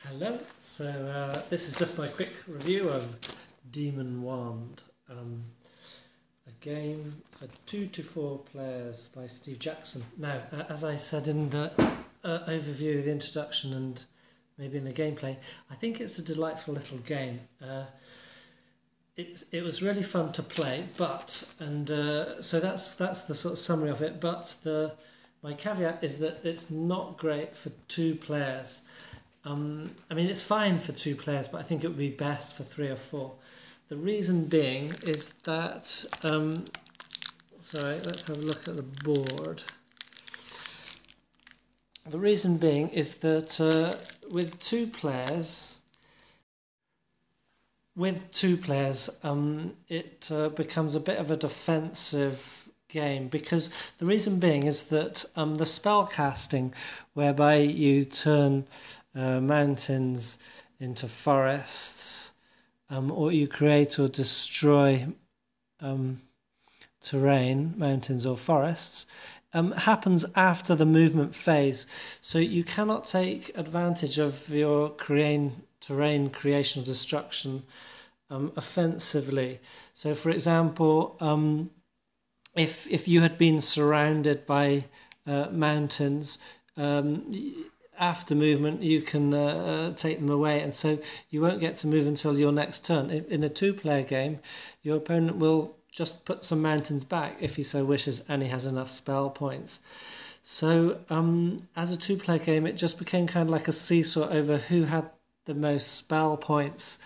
Hello, so this is just my quick review of Demonwand, a game for 2 to 4 players by Steve Jackson. Now, as I said in the overview, the introduction and maybe in the gameplay, I think it's a delightful little game. It was really fun to play, so that's the sort of summary of it, but my caveat is that it's not great for 2 players. I mean, it's fine for 2 players, but I think it would be best for 3 or 4. The reason being is that, sorry, let's have a look at the board. The reason being is that with 2 players, it becomes a bit of a defensive game, because the reason being is that the spell casting, whereby you turn mountains into forests, or you create or destroy terrain, mountains or forests, happens after the movement phase. So you cannot take advantage of your terrain creation or destruction offensively. So for example, if you had been surrounded by mountains, after movement you can take them away, and so you won't get to move until your next turn. In a 2-player game, your opponent will just put some mountains back if he so wishes and he has enough spell points. So as a 2-player game, it just became kind of like a seesaw over who had the most spell points,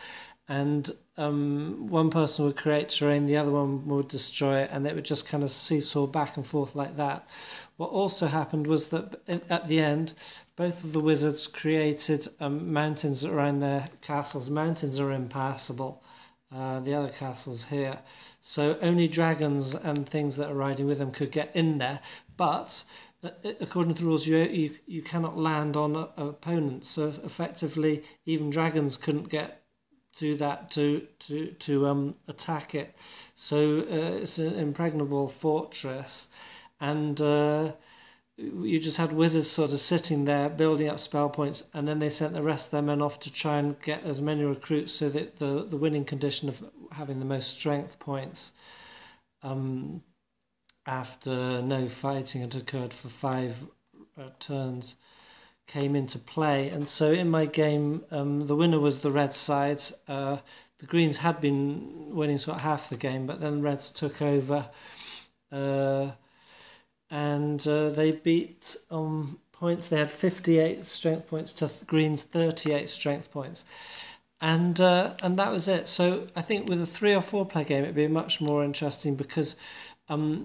and one person would create terrain, the other one would destroy it, and it would just kind of seesaw back and forth like that. What also happened was that at the end, both of the wizards created mountains around their castles. Mountains are impassable, the other castles here. So only dragons and things that are riding with them could get in there. But according to the rules, you cannot land on opponents. So effectively, even dragons couldn't get to that to attack it. So it's an impregnable fortress, and you just had wizards sort of sitting there building up spell points, and then they sent the rest of their men off to try and get as many recruits, so that the winning condition of having the most strength points after no fighting had occurred for 5 turns came into play. And so in my game, the winner was the red side. The greens had been winning sort of half the game, but then reds took over, and they beat points. They had 58 strength points to greens 38 strength points, and that was it. So I think with a 3 or 4 player game, it'd be much more interesting, because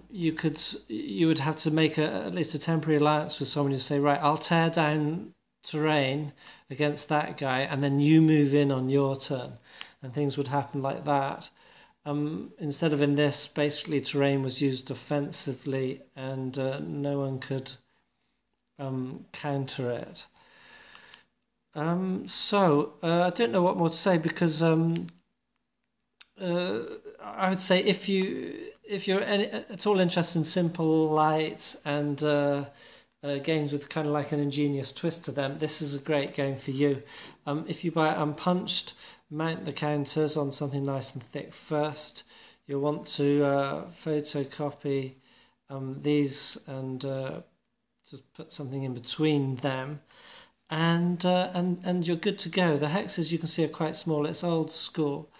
you would have to make at least a temporary alliance with someone. You say, right, I'll tear down terrain against that guy, and then you move in on your turn, and things would happen like that. Instead of in this, basically terrain was used offensively, and no one could counter it. So I don't know what more to say, because I would say if you're at all interested in simple, light, and games with kind of like an ingenious twist to them, this is a great game for you. If you buy it unpunched, mount the counters on something nice and thick first. You'll want to photocopy these and just put something in between them, and you're good to go. The hexes, you can see, are quite small. It's old school.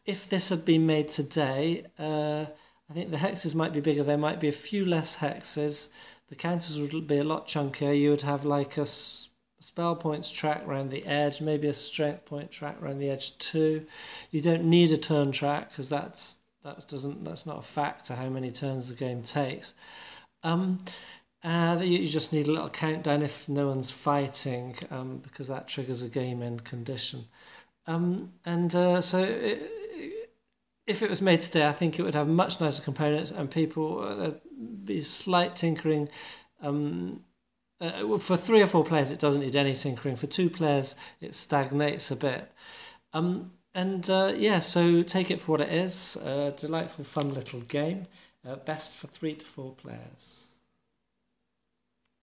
If this had been made today, I think the hexes might be bigger. There might be a few less hexes. The counters would be a lot chunkier. You would have like a spell points track around the edge, maybe a strength point track around the edge too. You don't need a turn track, because that's not a factor how many turns the game takes. You just need a little countdown if no one's fighting, because that triggers a game end condition. So if it was made today, I think it would have much nicer components, and there'd be slight tinkering. For 3 or 4 players, it doesn't need any tinkering. For 2 players, it stagnates a bit. Yeah, so take it for what it is. A delightful, fun little game. Best for 3 to 4 players.